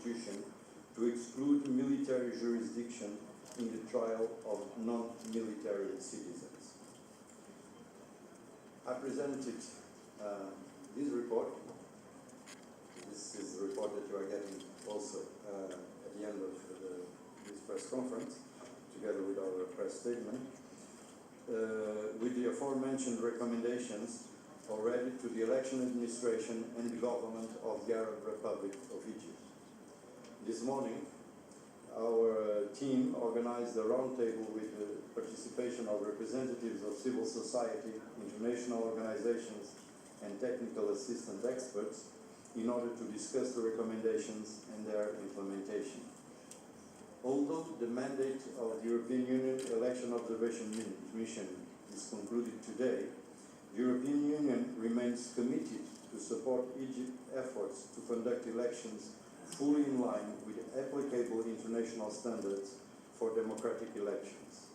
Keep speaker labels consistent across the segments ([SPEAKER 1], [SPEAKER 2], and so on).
[SPEAKER 1] Constitution to exclude military jurisdiction in the trial of non-military citizens. I presented this report. This is the report that you are getting also at the end of this press conference, together with our press statement, with the aforementioned recommendations already to the election administration and the government of the Arab Republic of Egypt. This morning, our team organized a roundtable with the participation of representatives of civil society, international organizations, and technical assistant experts in order to discuss the recommendations and their implementation. Although the mandate of the European Union Election Observation Mission is concluded today, the European Union remains committed to support Egypt's efforts to conduct elections fully in line with applicable international standards for democratic elections.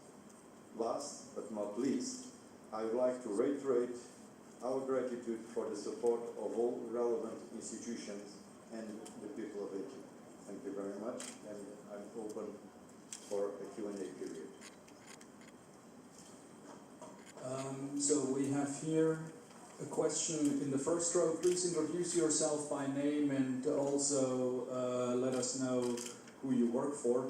[SPEAKER 1] Last but not least, I would like to reiterate our gratitude for the support of all relevant institutions and the people of Egypt. Thank you very much, and I'm open for a Q&A period.
[SPEAKER 2] So we have here a question in the first row. Please introduce yourself by name and also let us know who you work for.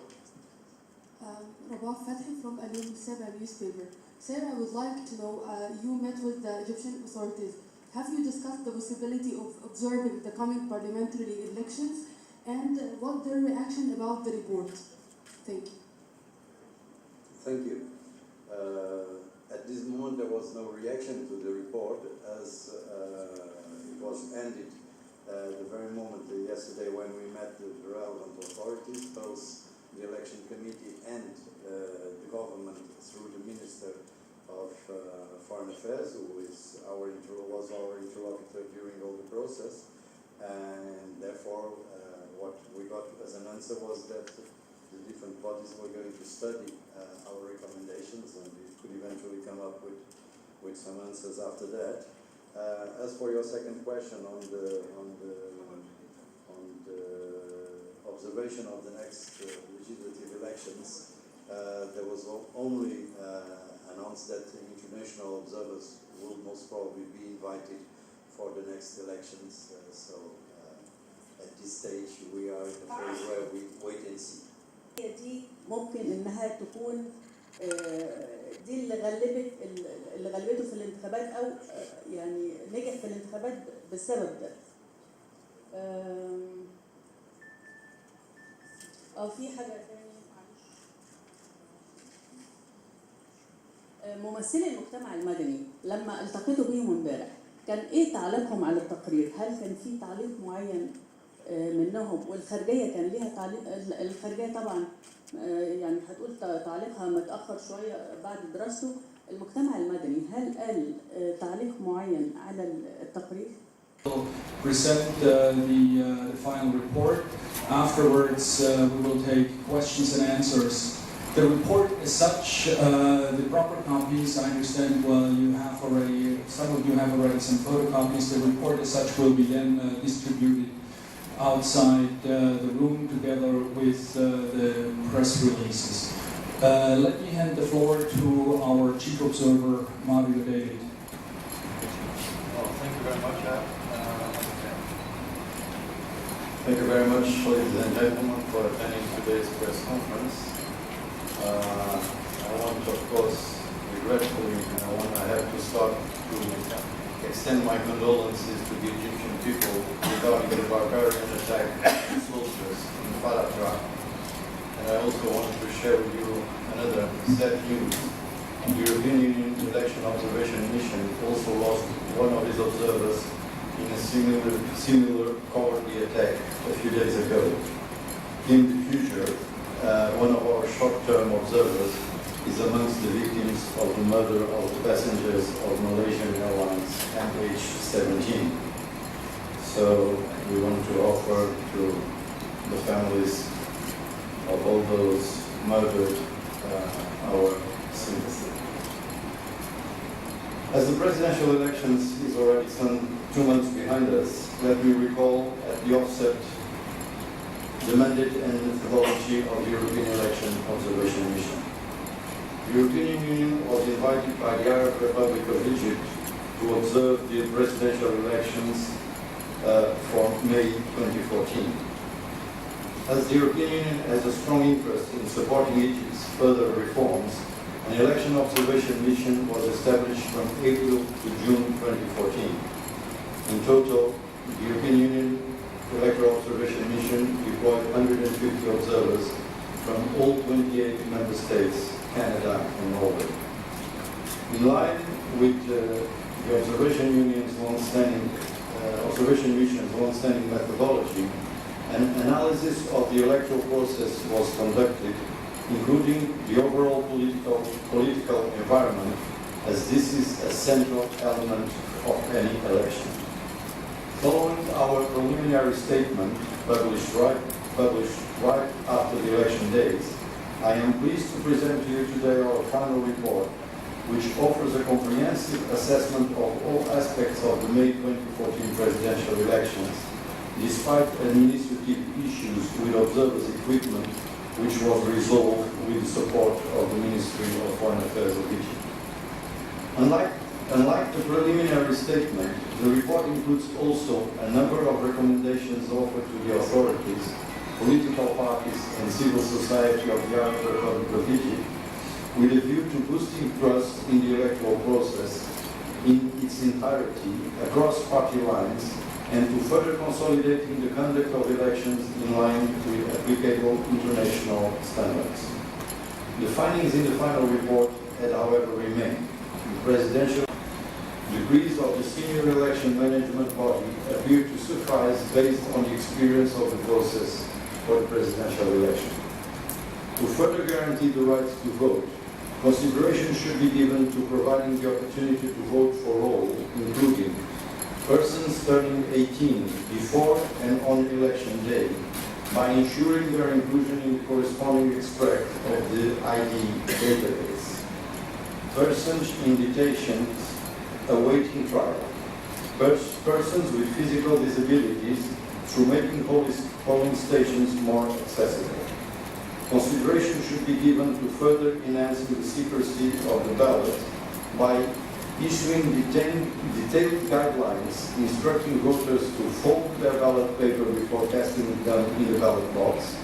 [SPEAKER 3] Rabah Fathi from Al-Yawm Al-Saba newspaper. Sir, I would like to know, you met with the Egyptian authorities. Have you discussed the possibility of observing the coming parliamentary elections, and what their reaction about the report? Thank you.
[SPEAKER 1] Thank you. At this moment, there was no reaction to the report, as it was ended the very moment yesterday when we met the relevant authorities, both the election committee and the government through the Minister of Foreign Affairs, who is was our interlocutor during all the process, and therefore what we got as an answer was that the different bodies were going to study our recommendations, and we could eventually come up with some answers after that. As for your second question on the observation of the next legislative elections, there was only announced that international observers will most probably be invited for the next elections. So at this stage we are in the phase where we wait and see.
[SPEAKER 4] دي ممكن انها تكون دي اللي غلبته في الانتخابات، او يعني نجح في الانتخابات بالسبب ده. او في حاجه ثانيه، ممثلي المجتمع المدني لما التقيتوا بيهم امبارح كان ايه تعليقهم على التقرير؟ هل كان في تعليق معين منهم؟ والخارجيه كان ليها تعليق؟ الخارجيه طبعا يعني هتقول تعليقها متاخر شويه بعد دراسته. المجتمع المدني هل قال تعليق معين على التقرير؟
[SPEAKER 2] Present the final report. Afterwards, we will take questions and answers. The report as such, the proper copies, I understand, well, you have already, some of you have already some photocopies. The report as such will be then distributed outside the room together with the press releases. Let me hand the floor to our chief observer, Mario David.
[SPEAKER 5] Well, thank you very much, Thank you very much, ladies and gentlemen, for attending today's press conference. I want, of course, regretfully, I have to start to extend my condolences to the Egyptian people regarding the barbarian attack and slaughters in Faratra. And I also wanted to share with you another sad news. The European Union Election Observation Mission also lost one of its observers in a similar cowardly attack a few days ago. In the future, one of our short-term observers is amongst the victims of the murder of the passengers of Malaysian Airlines MH17. So we want to offer to the families of all those murdered our sympathy. As the presidential elections is already some 2 months behind us, let me recall at the offset the mandate and methodology of the European Election Observation Mission. The European Union was invited by the Arab Republic of Egypt to observe the presidential elections for May 2014. As the European Union has a strong interest in supporting Egypt's further reforms, an election observation mission was established from April to June 2014. In total, the European Union Electoral Observation Mission deployed 150 observers from all 28 member states, Canada and Norway. In line with the Observation Mission's long-standing methodology, an analysis of the electoral process was conducted, including the overall political environment, as this is a central element of any election. Following our preliminary statement, published right after the election days, I am pleased to present to you today our final report, which offers a comprehensive assessment of all aspects of the May 2014 presidential elections, despite administrative issues with observers' equipment, which was resolved with the support of the Ministry of Foreign Affairs of Egypt. Unlike the preliminary statement, the report includes also a number of recommendations offered to the authorities, political parties and civil society of the Arab Republic of Egypt, with a view to boosting trust in the electoral process in its entirety across party lines, and to further consolidating the conduct of elections in line with applicable international standards. The findings in the final report had, however, remained. The presidential degrees of the senior election management body appear to suffice based on the experience of the process for the presidential election. To further guarantee the right to vote, consideration should be given to providing the opportunity to vote for all, including persons turning 18 before and on election day, by ensuring their inclusion in the corresponding extract of the ID database. Persons in detention awaiting trial. Persons with physical disabilities, through making polling stations more accessible. Consideration should be given to further enhancing the secrecy of the ballot by issuing detailed guidelines instructing voters to fold their ballot paper before casting it down in the ballot box,